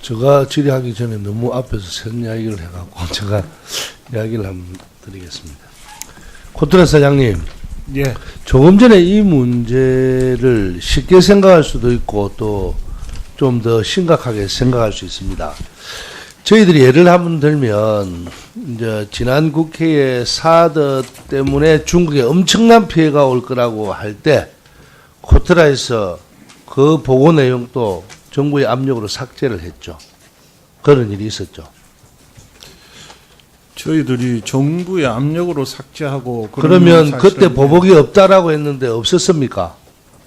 제가 질의하기 전에 너무 앞에서 선 이야기를 해갖고 제가 이야기를 한번 드리겠습니다. 코트라 사장님, 예. 조금 전에 이 문제를 쉽게 생각할 수도 있고 또 좀 더 심각하게 생각할 수 있습니다. 저희들이 예를 한번 들면 이제 지난 국회에 사드 때문에 중국에 엄청난 피해가 올 거라고 할 때 코트라에서 그 보고 내용도 정부의 압력으로 삭제를 했죠. 그런 일이 있었죠. 저희들이 정부의 압력으로 삭제하고 그러면 그때 보복이 없다라고 했는데 없었습니까?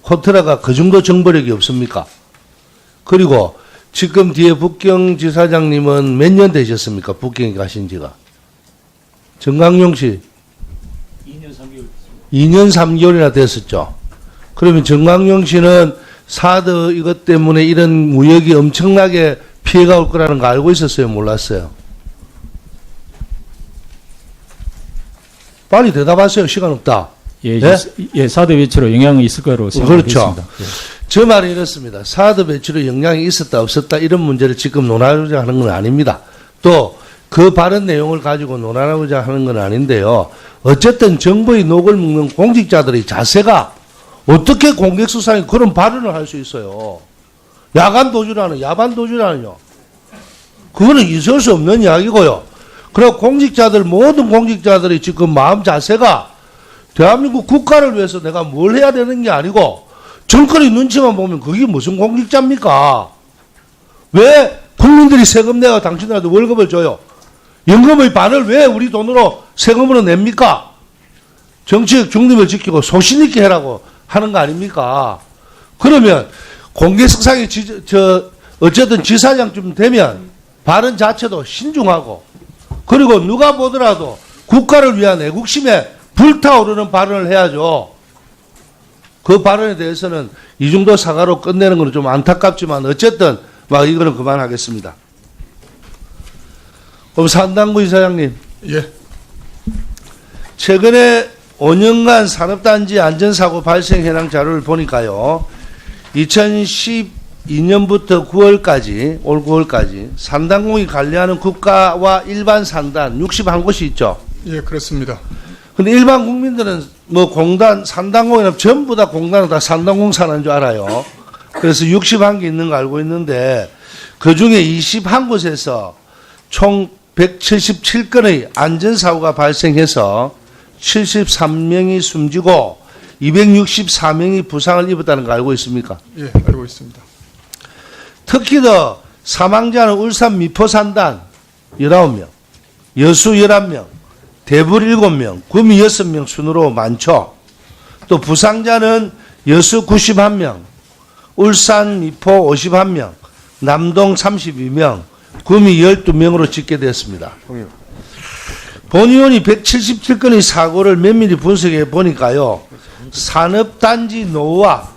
코트라가 그 정도 정보력이 없습니까? 그리고 지금 뒤에 북경지사장님은 몇 년 되셨습니까? 북경에 가신 지가. 정강용 씨. 2년 3개월. 2년 3개월이나 됐었죠. 그러면 정강용 씨는 사드 이것 때문에 이런 무역이 엄청나게 피해가 올 거라는 거 알고 있었어요? 몰랐어요? 빨리 대답하세요. 시간 없다. 예, 네? 예, 사드 배치로 영향이 있을 거로 생각하겠습니다. 그렇죠. 저 말이 이렇습니다. 사드 배치로 영향이 있었다 없었다 이런 문제를 지금 논하고자 하는 건 아닙니다. 또 그 발언 내용을 가지고 논하고자 하는 건 아닌데요. 어쨌든 정부의 녹을 묶는 공직자들의 자세가 어떻게 공개수상에 그런 발언을 할 수 있어요. 야간 도주라는, 야반 도주라는요. 그거는 있을 수 없는 이야기고요. 그리고 공직자들, 모든 공직자들이 지금 마음 자세가 대한민국 국가를 위해서 내가 뭘 해야 되는 게 아니고 정권의 눈치만 보면 그게 무슨 공직자입니까? 왜 국민들이 세금 내가 당신들한테 월급을 줘요? 연금의 반을 왜 우리 돈으로 세금으로 냅니까? 정치적 중립을 지키고 소신 있게 해라고 하는 거 아닙니까? 그러면 공개석상에 어쨌든 지사장쯤 되면 발언 자체도 신중하고 그리고 누가 보더라도 국가를 위한 애국심에 불타오르는 발언을 해야죠. 그 발언에 대해서는 이 정도 사과로 끝내는 건 좀 안타깝지만 어쨌든 막 이거는 그만하겠습니다. 그럼 산당구 이사장님. 예. 최근에 5년간 산업단지 안전사고 발생 현황 자료를 보니까요. 2012년부터 9월까지, 올 9월까지 산단공이 관리하는 국가와 일반 산단 61곳이 있죠. 예, 그렇습니다. 근데 일반 국민들은 뭐 공단, 산단공이나 전부 다 공단은 다 산단공 사는 줄 알아요. 그래서 61개 있는 거 알고 있는데 그 중에 21곳에서 총 177건의 안전사고가 발생해서 73명이 숨지고 264명이 부상을 입었다는 거 알고 있습니까? 예, 알고 있습니다. 특히 더 사망자는 울산 미포산단 19명, 여수 11명, 대불 7명, 구미 6명 순으로 많죠. 또 부상자는 여수 91명, 울산 미포 51명, 남동 32명, 구미 12명으로 집계됐습니다. 본의원이 177건의 사고를 면밀히 분석해 보니까요. 산업단지 노후화,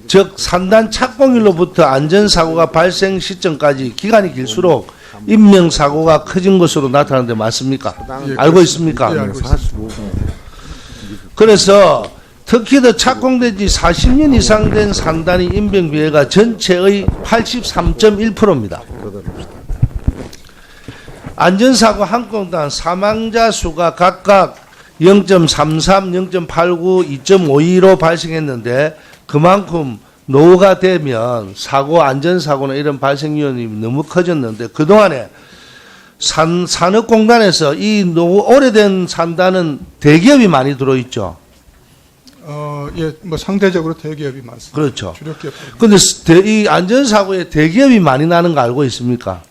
즉 산단 착공일로부터 안전사고가 발생 시점까지 기간이 길수록 인명사고가 커진 것으로 나타나는데 맞습니까? 예, 알고 있습니까? 예, 알고 있습니다. 그래서 특히 더 착공된 지 40년 이상 된 산단의 인명피해가 전체의 83.1%입니다. 안전사고 한 건당 사망자 수가 각각 0.33, 0.89, 2.52로 발생했는데 그만큼 노후가 되면 사고, 안전사고나 이런 발생 위험이 너무 커졌는데 그동안에 산업공단에서 이 노후 오래된 산단은 대기업이 많이 들어있죠. 예, 뭐 상대적으로 대기업이 많습니다. 그렇죠. 주력 기업. 근데 이 안전사고에 대기업이 많이 나는 거 알고 있습니까?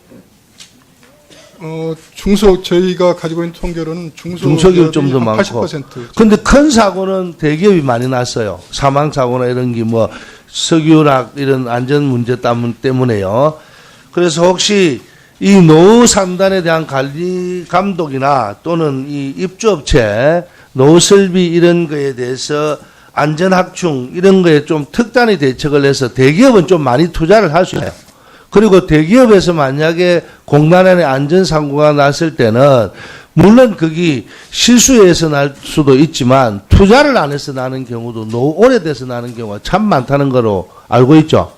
저희가 가지고 있는 통계로는 중소기업 좀 더 많고. 80%. 근데 큰 사고는 대기업이 많이 났어요. 사망사고나 이런 게 뭐 석유락 이런 안전 문제 때문에요. 그래서 혹시 이 노후 산단에 대한 관리 감독이나 또는 이 입주업체 노후 설비 이런 거에 대해서 안전확충 이런 거에 좀 특단의 대책을 해서 대기업은 좀 많이 투자를 할 수 있어요. 그리고 대기업에서 만약에 공단 안에 안전사고가 났을 때는 물론 그게 실수해서 날 수도 있지만 투자를 안 해서 나는 경우도 노후 오래돼서 나는 경우가 참 많다는 거로 알고 있죠.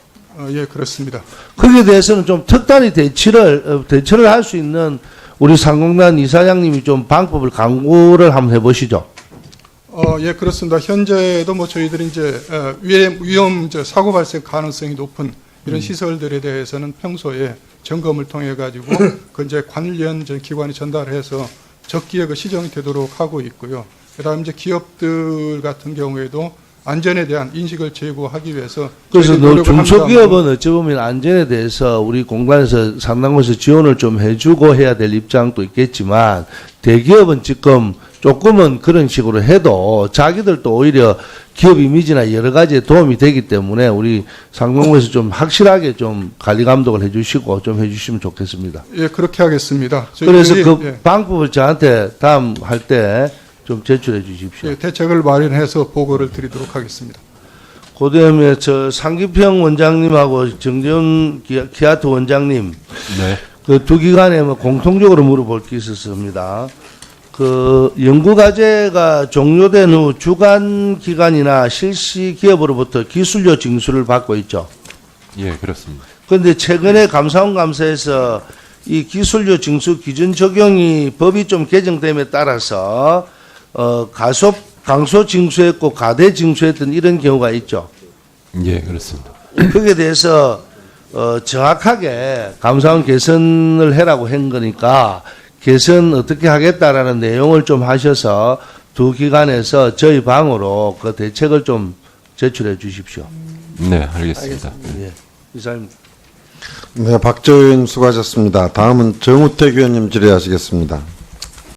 예, 그렇습니다. 거기에 대해서는 좀 특단의 대처를 할 수 있는 우리 상공단 이사장님이 좀 방법을 강구를 한번 해보시죠. 예, 그렇습니다. 현재도 뭐 저희들이 이제 위험 사고 발생 가능성이 높은 이런 시설들에 대해서는 평소에 점검을 통해 가지고 그 이제 관련 기관에 전달해서 적기에 그 시정이 되도록 하고 있고요. 그다음 이제 기업들 같은 경우에도 안전에 대한 인식을 제고하기 위해서 그래서 저희들이 노력을 중소기업은 어찌 보면 안전에 대해서 우리 공단에서 상당 곳에서 지원을 좀 해주고 해야 될 입장도 있겠지만 대기업은 지금 조금은 그런 식으로 해도 자기들도 오히려 기업 이미지나 여러 가지에 도움이 되기 때문에 우리 상공부에서 좀 확실하게 좀 관리 감독을 해주시고 좀 해주시면 좋겠습니다. 예, 그렇게 하겠습니다. 그래서 저희들이, 그 예, 방법을 저한테 다음 할 때 좀 제출해 주십시오. 예, 대책을 마련해서 보고를 드리도록 하겠습니다. 그다음에 저 상기평 원장님하고 정재훈 기아트 원장님 네. 그 두 기관에 뭐 공통적으로 물어볼 게 있었습니다. 그 연구과제가 종료된 후 주간 기관이나 실시 기업으로부터 기술료 징수를 받고 있죠. 예, 그렇습니다. 그런데 최근에 감사원 감사에서 이 기술료 징수 기준 적용이 법이 좀 개정됨에 따라서 강소 징수했고 가대 징수했던 이런 경우가 있죠. 예, 그렇습니다. 거기에 대해서 정확하게 감사원 개선을 해라고 한 거니까 개선 어떻게 하겠다라는 내용을 좀 하셔서 두 기관에서 저희 방으로 그 대책을 좀 제출해 주십시오. 네, 알겠습니다. 예. 이사님. 네, 박재호 의원 수고하셨습니다. 다음은 정우택 의원님 질의하시겠습니다.